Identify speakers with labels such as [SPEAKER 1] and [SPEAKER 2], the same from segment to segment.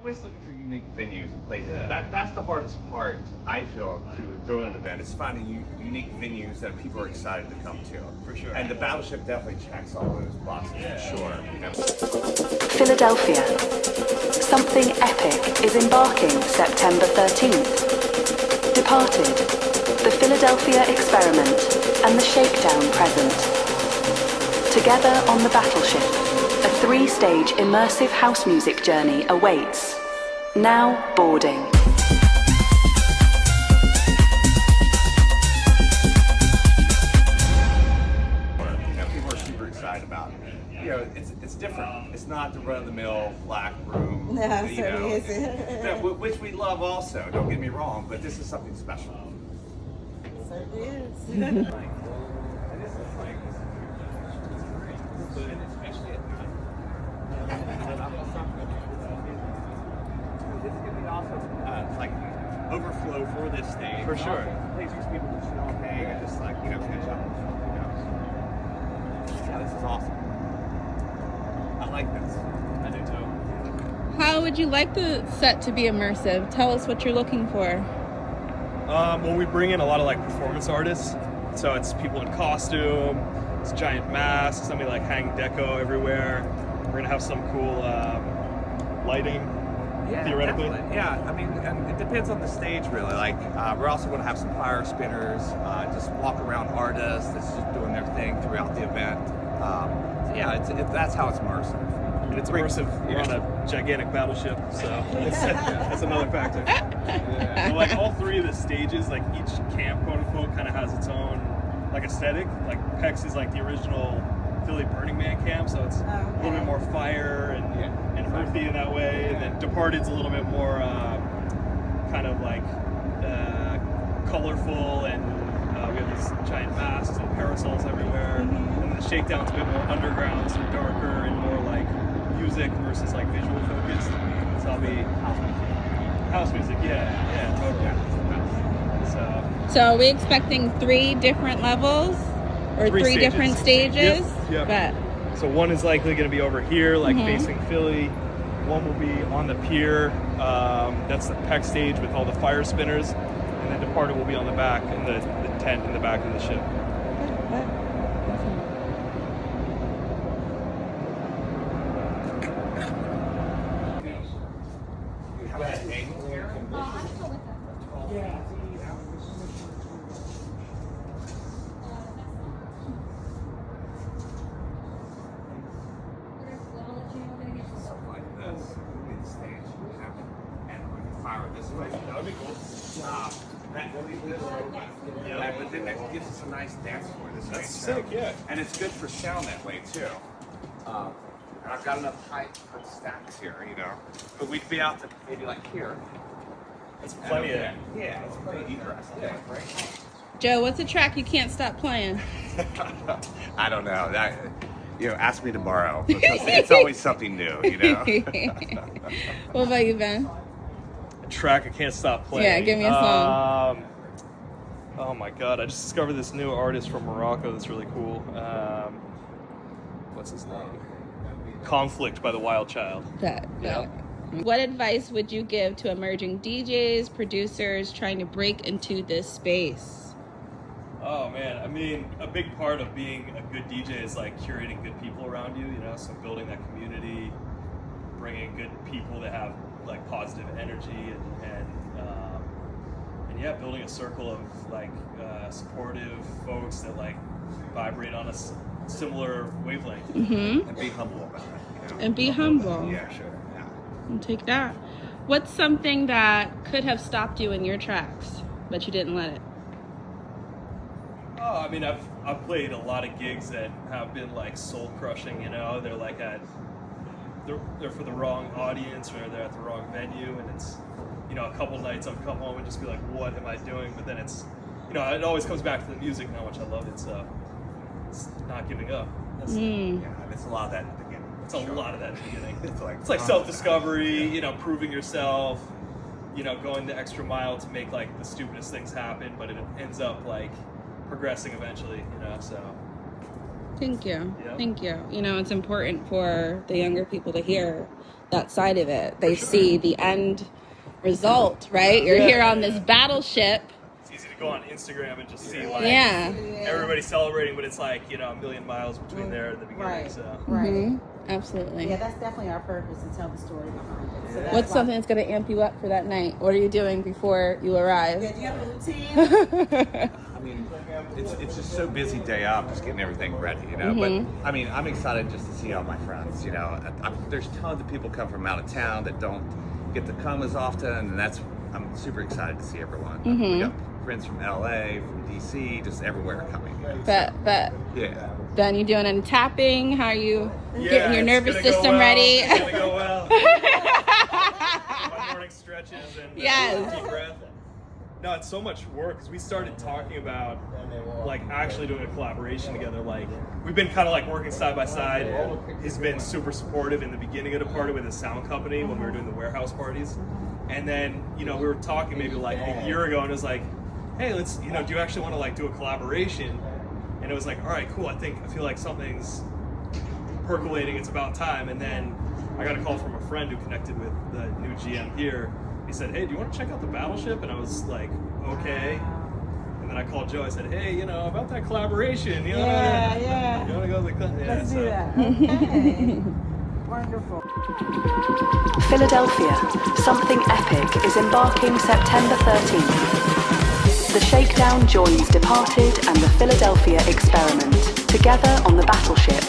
[SPEAKER 1] always looking for unique venues and places. That's the hardest part, I feel, to throw an event, is finding unique venues that people are excited to come to.
[SPEAKER 2] For sure.
[SPEAKER 1] And the Battleship definitely checks all those boxes, for sure. You know?
[SPEAKER 3] Philadelphia. Something epic is embarking September 13th. Departed. The Philadelphia Experiment and the Shakedown present. Together on the Battleship, a 3-stage immersive house music journey awaits. Now boarding.
[SPEAKER 1] People are super excited about it. You know, it's different. It's not the run-of-the-mill black room.
[SPEAKER 4] No,
[SPEAKER 1] you
[SPEAKER 4] certainly
[SPEAKER 1] know,
[SPEAKER 4] isn't.
[SPEAKER 1] which we love also. Don't get me wrong, but this is something special.
[SPEAKER 4] It certainly is.
[SPEAKER 1] And this is like, and especially at night. This could be also like overflow for this stage.
[SPEAKER 2] For sure.
[SPEAKER 1] Places people to chill and hang and just like, you know, catch up. You know. Yeah, this is awesome. I like this.
[SPEAKER 2] I do too.
[SPEAKER 5] How would you like the set to be immersive? Tell us what you're looking for.
[SPEAKER 2] Well, we bring in a lot of like performance artists, so it's people in costume, it's giant masks, somebody like hang deco everywhere. We're gonna have some cool lighting, theoretically.
[SPEAKER 1] Definitely. Yeah, I mean, and it depends on the stage really. Like, we're also going to have some fire spinners, just walk around artists that's just doing their thing throughout the event. So yeah, that's how it's immersive.
[SPEAKER 2] And it's immersive. We're on a gigantic battleship, so that's another factor. Yeah. Like all 3 of the stages, like each camp, quote unquote, kind of has its own like aesthetic. Like PEX is like the original Philly Burning Man camp, so it's a little bit more fire and earthy in that way. And then Departed's a little bit more kind of like colorful, and we have these giant masks and parasols everywhere. And then the Shakedown's a bit more underground, so darker and more like music versus like visual focused. So I'll be house music, yeah, totally.
[SPEAKER 5] So are we expecting 3 different levels? Or 3
[SPEAKER 2] stages.
[SPEAKER 5] different stages?
[SPEAKER 2] Yep.
[SPEAKER 5] Bet.
[SPEAKER 2] So one is likely going to be over here, like facing Philly. One will be on the pier. That's the PEX stage with all the fire spinners. And then Departed will be on the back in the tent in the back of the ship.
[SPEAKER 1] This way. That would be cool. But then that gives us a nice dance floor this way.
[SPEAKER 2] That's sick, yeah.
[SPEAKER 1] And it's good for sound that way too. And I've got enough height to put stacks here, you know. But we'd be out to maybe like here.
[SPEAKER 2] That's plenty of.
[SPEAKER 1] Yeah, it's plenty of egress. Yeah, right.
[SPEAKER 5] Joe, what's a track you can't stop playing?
[SPEAKER 1] I don't know. That, you know, ask me tomorrow because it's always something new, you know.
[SPEAKER 5] What about you, Ben?
[SPEAKER 2] Track I can't stop playing.
[SPEAKER 5] Yeah, give me a song.
[SPEAKER 2] Oh my god, I just discovered this new artist from Morocco that's really cool. What's his name? Conflict by the Wild Child.
[SPEAKER 5] Bet. What advice would you give to emerging DJs, producers trying to break into this space?
[SPEAKER 2] Oh man, I mean, a big part of being a good DJ is like curating good people around you, you know, so building that community, bringing good people that have like positive energy and yeah, building a circle of like supportive folks that like vibrate on a similar wavelength.
[SPEAKER 5] Mm-hmm.
[SPEAKER 1] And be humble about it. You know?
[SPEAKER 5] And be humble.
[SPEAKER 1] Yeah, sure. Yeah.
[SPEAKER 5] And take that. What's something that could have stopped you in your tracks, but you didn't let it?
[SPEAKER 2] Oh, I mean, I've played a lot of gigs that have been like soul crushing. You know, they're like they're for the wrong audience, or they're at the wrong venue, and it's, you know, a couple nights I've come home and just be like, what am I doing? But then it's, you know, it always comes back to the music and how much I love it. So it's not giving up.
[SPEAKER 1] Yeah, and it's a lot of that in the beginning.
[SPEAKER 2] It's a lot of that in the beginning.
[SPEAKER 1] It's
[SPEAKER 2] like self-discovery, you know, proving yourself, you know, going the extra mile to make like the stupidest things happen, but it ends up like progressing eventually, you know, so
[SPEAKER 5] Thank you.
[SPEAKER 2] Yeah.
[SPEAKER 5] Thank you. You know, it's important for the younger people to hear that side of it. They
[SPEAKER 2] For sure.
[SPEAKER 5] see the end result, right? You're here on this battleship.
[SPEAKER 2] It's easy to go on Instagram and just see like
[SPEAKER 5] Yeah.
[SPEAKER 2] everybody celebrating, but it's like, you know, a million miles between there and the beginning.
[SPEAKER 4] Right.
[SPEAKER 2] So
[SPEAKER 4] Right.
[SPEAKER 5] Mhm. Absolutely.
[SPEAKER 4] Yeah, that's definitely our purpose, to tell the story behind it. So that's
[SPEAKER 5] What's
[SPEAKER 4] why-
[SPEAKER 5] something that's going to amp you up for that night? What are you doing before you arrive?
[SPEAKER 4] Yeah, do you have a routine?
[SPEAKER 1] I mean, it's just so busy day up, just getting everything ready, you know. But I mean, I'm excited just to see all my friends. You know, there's tons of people come from out of town that don't get to come as often, and I'm super excited to see everyone. We got friends from LA, from DC, just everywhere coming. You know,
[SPEAKER 5] But
[SPEAKER 1] yeah.
[SPEAKER 5] Ben, you doing any tapping? How are you getting your
[SPEAKER 2] it's
[SPEAKER 5] nervous
[SPEAKER 2] gonna go
[SPEAKER 5] system
[SPEAKER 2] well.
[SPEAKER 5] ready?
[SPEAKER 2] It's gonna go well. My morning stretches and
[SPEAKER 5] Yes.
[SPEAKER 2] deep breath. No, it's so much work because we started talking about like actually doing a collaboration together. Like we've been kind of like working side by side. He's been super supportive in the beginning of the party with his sound company when we were doing the warehouse parties. And then, you know, we were talking maybe like a year ago and it was like, hey, let's, you know, do you actually want to like do a collaboration? And it was like, all right, cool. I feel like something's percolating. It's about time. And then I got a call from a friend who connected with the new GM here. He said, hey, do you want to check out the Battleship? And I was like, okay. And then I called Joe. I said, hey, you know, about that collaboration. You know,
[SPEAKER 4] Yeah.
[SPEAKER 2] You want to go to the
[SPEAKER 4] Let's do that. Okay. Wonderful.
[SPEAKER 3] Philadelphia, something epic is embarking September 13th. The Shakedown joins Departed and the Philadelphia Experiment together on the Battleship.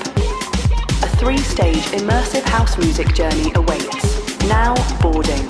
[SPEAKER 3] A 3-stage immersive house music journey awaits. Now boarding.